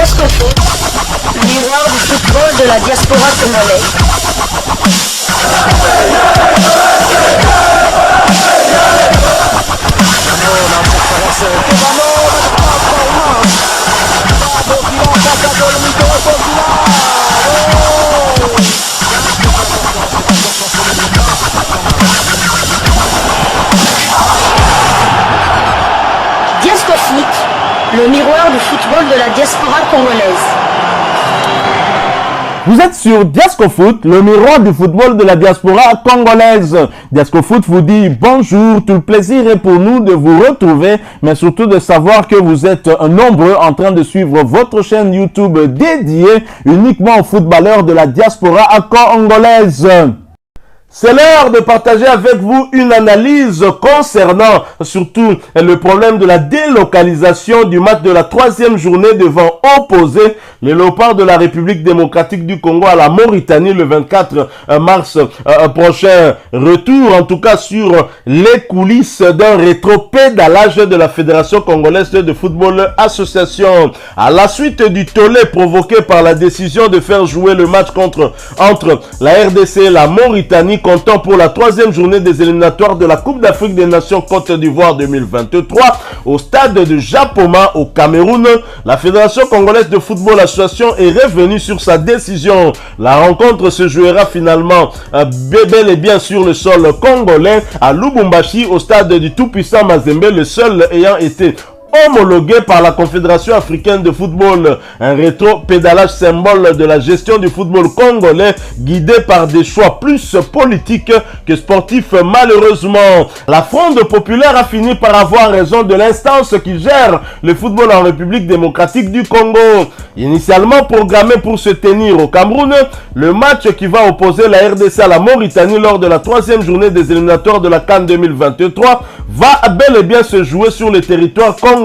Diascofoot, le miroir du football de la diaspora congolaise. Diascofoot, le miroir du football de la diaspora congolaise. Vous êtes sur Diascofoot, le miroir du football de la diaspora congolaise. Diascofoot vous dit bonjour, tout le plaisir est pour nous de vous retrouver, mais surtout de savoir que vous êtes nombreux en train de suivre votre chaîne YouTube dédiée uniquement aux footballeurs de la diaspora congolaise. C'est l'heure de partager avec vous une analyse concernant surtout le problème de la délocalisation du match de la 3e journée devant opposer les Léopards de la République démocratique du Congo à la Mauritanie le 24 mars prochain. Retour en tout cas sur les coulisses d'un rétropédalage de la Fédération congolaise de football association. À la suite du tollé provoqué par la décision de faire jouer le match entre la RDC et la Mauritanie, comptant pour la 3e journée des éliminatoires de la Coupe d'Afrique des Nations Côte d'Ivoire 2023 au stade de Japoma au Cameroun, la Fédération congolaise de football association est revenue sur sa décision. La rencontre se jouera finalement bel et bien sur le sol congolais à Lubumbashi au stade du tout-puissant Mazembe, le seul ayant été homologué par la Confédération africaine de football. Un rétro-pédalage symbole de la gestion du football congolais guidé par des choix plus politiques que sportifs malheureusement. La Fronde populaire a fini par avoir raison de l'instance qui gère le football en République démocratique du Congo. Initialement programmé pour se tenir au Cameroun, le match qui va opposer la RDC à la Mauritanie lors de la 3e journée des éliminatoires de la CAN 2023 va bel et bien se jouer sur le territoire congolais.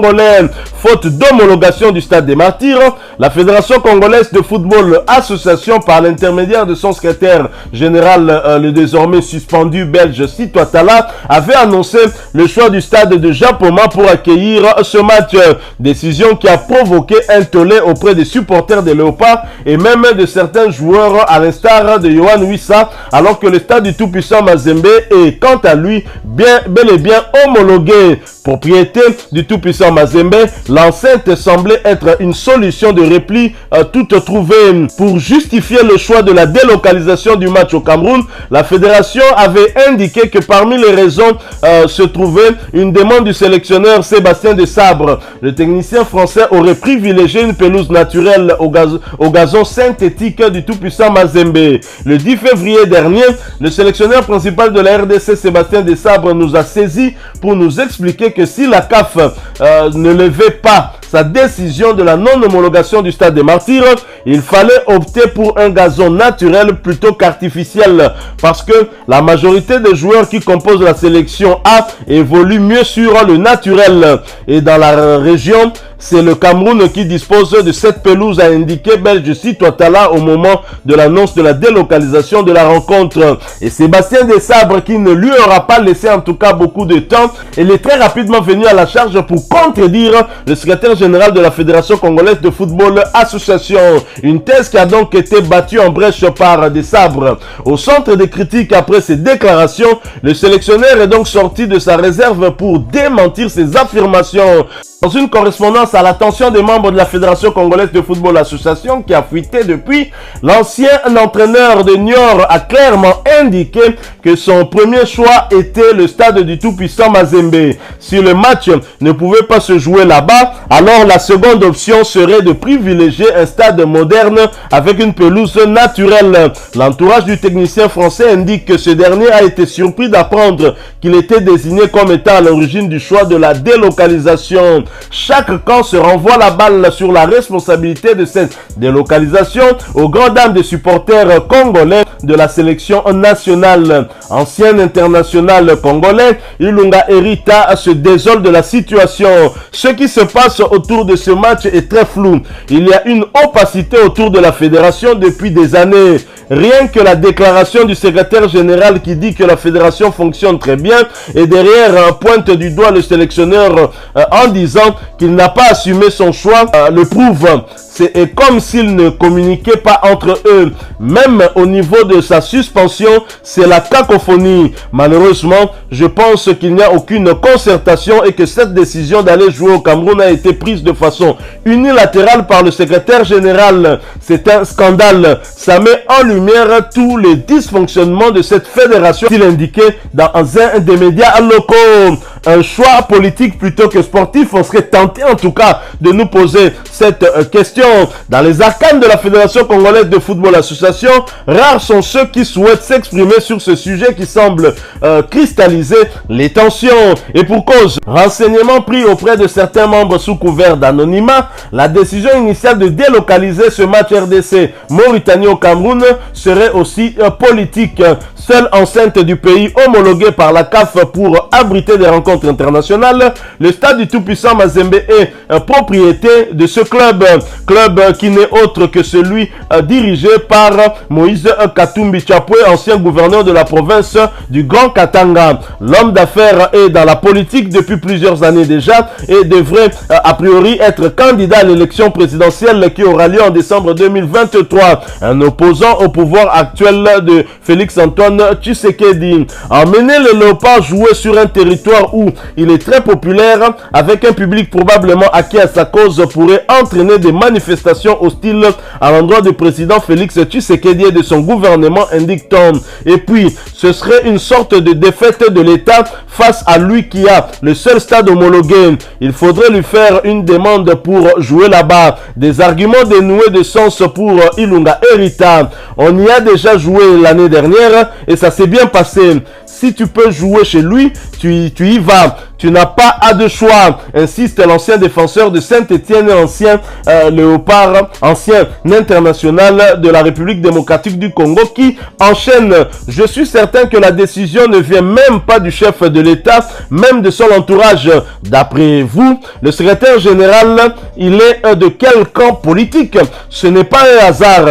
Faute d'homologation du stade des Martyrs, la Fédération congolaise de football association, par l'intermédiaire de son secrétaire général, le désormais suspendu belge Sito Atala, avait annoncé le choix du stade de Japoma pour accueillir ce match. Décision qui a provoqué un tollé auprès des supporters des Léopards et même de certains joueurs, à l'instar de Yohan Wissa, alors que le stade du tout-puissant Mazembe est quant à lui bel et bien homologué. Propriété du tout-puissant Mazembe, l'enceinte semblait être une solution de repli toute trouvée. Pour justifier le choix de la délocalisation du match au Cameroun, la fédération avait indiqué que parmi les raisons se trouvait une demande du sélectionneur Sébastien Desabre. Le technicien français aurait privilégié une pelouse naturelle au gazon synthétique du tout-puissant Mazembe. Le 10 février dernier, le sélectionneur principal de la RDC, Sébastien Desabre, nous a saisi pour nous expliquer que si la CAF ne levait pas sa décision de la non-homologation du stade des Martyrs, il fallait opter pour un gazon naturel plutôt qu'artificiel parce que la majorité des joueurs qui composent la sélection A évoluent mieux sur le naturel. Et dans la région, c'est le Cameroun qui dispose de cette pelouse, a indiqué belge Sito Atala au moment de l'annonce de la délocalisation de la rencontre. Et Sébastien Desabre, qui ne lui aura pas laissé en tout cas beaucoup de temps, il est très rapidement venu à la charge pour contredire le secrétaire général de la Fédération congolaise de football association. Une thèse qui a donc été battue en brèche par Desabre. Au centre des critiques après ces déclarations, le sélectionneur est donc sorti de sa réserve pour démentir ses affirmations. Dans une correspondance à l'attention des membres de la Fédération congolaise de football association qui a fuité depuis, l'ancien entraîneur de Niort a clairement indiqué que son premier choix était le stade du tout-puissant Mazembe. Si le match ne pouvait pas se jouer là-bas, alors la seconde option serait de privilégier un stade moderne avec une pelouse naturelle. L'entourage du technicien français indique que ce dernier a été surpris d'apprendre qu'il était désigné comme étant à l'origine du choix de la délocalisation. Chaque camp se renvoie la balle sur la responsabilité de cette délocalisation aux grandes dames des supporters congolais de la sélection nationale. Ancien international congolais, Ilunga Erita se désole de la situation. Ce qui se passe autour de ce match est très flou. Il y a une opacité autour de la fédération depuis des années. Rien que la déclaration du secrétaire général qui dit que la fédération fonctionne très bien et derrière pointe du doigt le sélectionneur en disant qu'il n'a pas assumer son choix, le prouve. C'est comme s'ils ne communiquaient pas entre eux. Même au niveau de sa suspension, c'est la cacophonie. Malheureusement, je pense qu'il n'y a aucune concertation et que cette décision d'aller jouer au Cameroun a été prise de façon unilatérale par le secrétaire général. C'est un scandale. Ça met en lumière tous les dysfonctionnements de cette fédération, il indiquait dans un des médias locaux. Un choix politique plutôt que sportif, on serait tenté en tout cas de nous poser cette question. Dans les arcanes de la Fédération congolaise de football association, rares sont ceux qui souhaitent s'exprimer sur ce sujet qui semble cristalliser les tensions. Et pour cause, renseignements pris auprès de certains membres sous couvert d'anonymat, la décision initiale de délocaliser ce match RDC Mauritanie au Cameroun serait aussi politique. Seule enceinte du pays homologuée par la CAF pour abriter des rencontres internationales, le stade du tout-puissant Mazembe est propriété de ce club qui n'est autre que celui dirigé par Moïse Katumbi Chapwe, ancien gouverneur de la province du Grand Katanga. L'homme d'affaires est dans la politique depuis plusieurs années déjà et devrait a priori être candidat à l'élection présidentielle qui aura lieu en décembre 2023. Un opposant au pouvoir actuel de Félix Antoine Tshisekedi. Emmener le Léopard jouer sur un territoire où il est très populaire avec un public probablement acquis à sa cause pourrait entraîner des manifestations hostiles à l'endroit du président Félix Tshisekedi et de son gouvernement, indique-t-on. Et puis, ce serait une sorte de défaite de l'État face à lui qui a le seul stade homologué. Il faudrait lui faire une demande pour jouer là-bas. Des arguments dénués de sens pour Ilunga Erita. On y a déjà joué l'année dernière et ça s'est bien passé. Si tu peux jouer chez lui, tu y vas. Tu n'as pas à de choix, insiste l'ancien défenseur de Saint-Étienne, ancien Léopard, ancien international de la République démocratique du Congo, qui enchaîne. Je suis certain que la décision ne vient même pas du chef de l'État, même de son entourage. D'après vous, le secrétaire général, il est de quel camp politique? Ce n'est pas un hasard.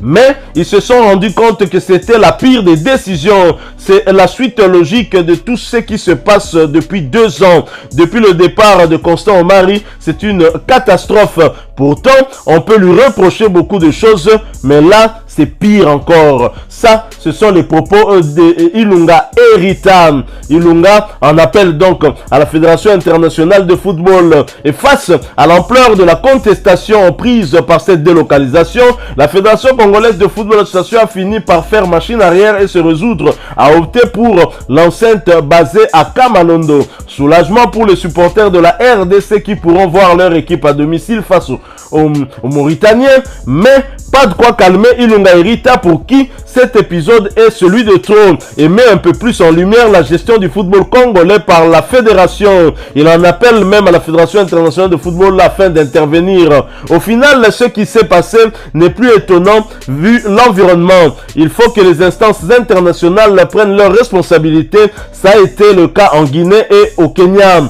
Mais ils se sont rendus compte que c'était la pire des décisions. C'est la suite logique de tout ce qui se passe depuis 2 ans. Depuis le départ de Constant Omari, c'est une catastrophe. Pourtant, on peut lui reprocher beaucoup de choses, mais là, c'est pire encore. Ça, ce sont les propos de Ilunga Erita. Ilunga en appelle donc à la Fédération internationale de football. Et face à l'ampleur de la contestation prise par cette délocalisation, la Fédération congolaise de football association a fini par faire machine arrière et se résoudre à opter pour l'enceinte basée à Kamalondo. Soulagement pour les supporters de la RDC qui pourront voir leur équipe à domicile face aux Mauritaniens, mais pas de quoi calmer Ilunga Erita pour qui cet épisode est celui de trop et met un peu plus en lumière la gestion du football congolais par la fédération. Il en appelle même à la Fédération internationale de football afin d'intervenir. Au final, ce qui s'est passé n'est plus étonnant vu l'environnement. Il faut que les instances internationales prennent leurs responsabilités. Ça a été le cas en Guinée et au Kenya.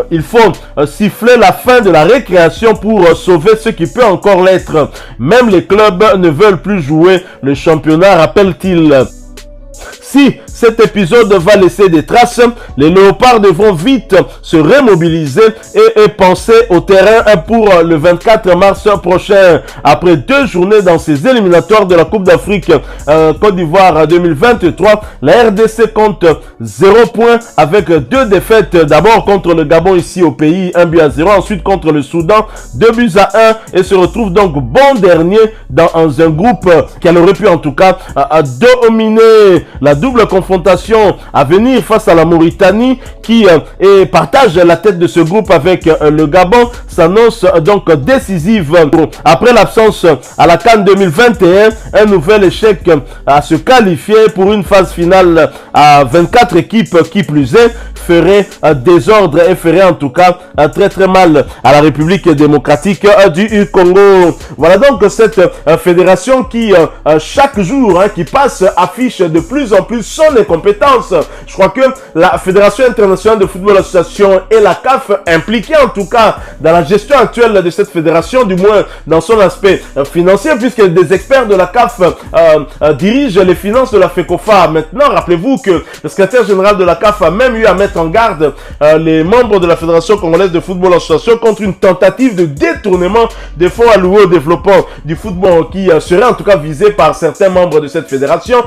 Il faut siffler la fin de la récréation pour sauver ce qui peut encore l'être. Même les clubs ne veulent plus jouer le championnat, rappelle-t-il. Si cet épisode va laisser des traces, les Léopards devront vite se remobiliser et penser au terrain pour le 24 mars prochain. Après 2 journées dans ces éliminatoires de la Coupe d'Afrique Côte d'Ivoire 2023, la RDC compte 0 points avec 2 défaites. D'abord contre le Gabon ici au pays, 1-0. Ensuite contre le Soudan, 2-1 et se retrouve donc bon dernier dans un groupe qu'elle aurait pu en tout cas dominer. La double confrontation à venir face à la Mauritanie qui partage la tête de ce groupe avec le Gabon s'annonce donc décisive. Après l'absence à la CAN 2021, un nouvel échec à se qualifier pour une phase finale à 24 équipes qui plus est ferait désordre et ferait en tout cas très très mal à la République démocratique du Congo. Voilà donc cette fédération qui chaque jour qui passe affiche de plus en plus son incompétence. Je crois que la Fédération internationale de football association et la CAF impliquées en tout cas dans la gestion actuelle de cette fédération, du moins dans son aspect financier, puisque des experts de la CAF dirigent les finances de la FECOFA. Maintenant, rappelez-vous que le secrétaire général de la CAF a même eu à mettre mettre en garde les membres de la Fédération congolaise de football association contre une tentative de détournement des fonds alloués au développement du football qui serait en tout cas visé par certains membres de cette fédération.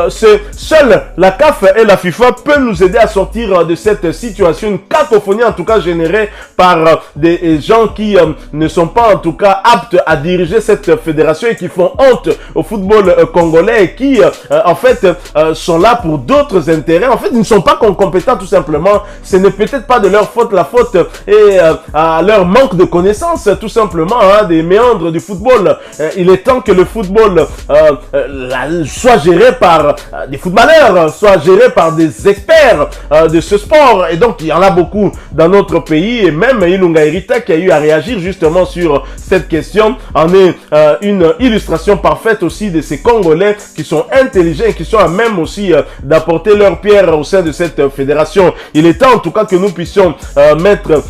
Seule la CAF et la FIFA peuvent nous aider à sortir de cette situation, une cacophonie en tout cas générée par des gens qui ne sont pas en tout cas aptes à diriger cette fédération et qui font honte au football congolais et qui en fait sont là pour d'autres intérêts. En fait, ils ne sont pas compétents tout simplement. Ce n'est peut-être pas de leur faute, la faute est à leur manque de connaissances tout simplement des méandres du football. Il est temps que le football soit géré par des footballeurs, soit géré par des experts de ce sport. Et donc, il y en a beaucoup dans notre pays et même Ilunga Erita qui a eu à réagir justement sur cette question en est une illustration parfaite aussi de ces Congolais qui sont intelligents et qui sont à même aussi d'apporter leur pierre au sein de cette fédération. Il est temps en tout cas que nous puissions mettre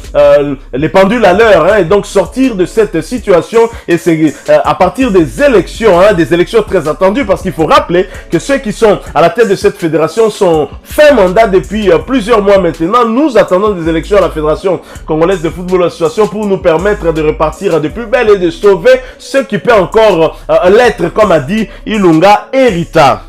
les pendules à l'heure et donc sortir de cette situation et c'est à partir des élections très attendues parce qu'il faut rappeler que ceux qui sont à la tête de cette fédération sont fin mandat depuis plusieurs mois maintenant. Nous attendons des élections à la Fédération congolaise de football association pour nous permettre de repartir de plus belle et de sauver ce qui peut encore l'être, comme a dit Ilunga Erita.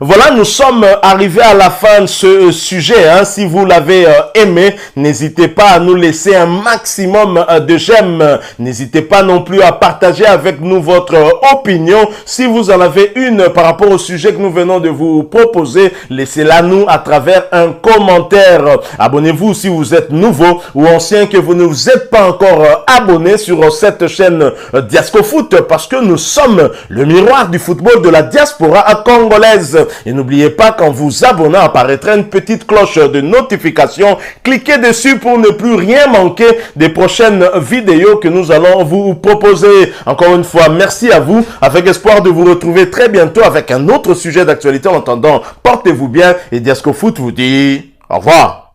Voilà, nous sommes arrivés à la fin de ce sujet. Si vous l'avez aimé, n'hésitez pas à nous laisser un maximum de j'aime. N'hésitez pas non plus à partager avec nous votre opinion. Si vous en avez une par rapport au sujet que nous venons de vous proposer, laissez-la nous à travers un commentaire. Abonnez-vous si vous êtes nouveau ou ancien que vous ne vous êtes pas encore abonné sur cette chaîne Diascofoot parce que nous sommes le miroir du football de la diaspora congolaise. Et n'oubliez pas qu'en vous abonnant apparaîtra une petite cloche de notification. Cliquez dessus pour ne plus rien manquer des prochaines vidéos que nous allons vous proposer. Encore une fois, merci à vous. Avec espoir de vous retrouver très bientôt avec un autre sujet d'actualité. En attendant, portez-vous bien et Diascofoot vous dit au revoir.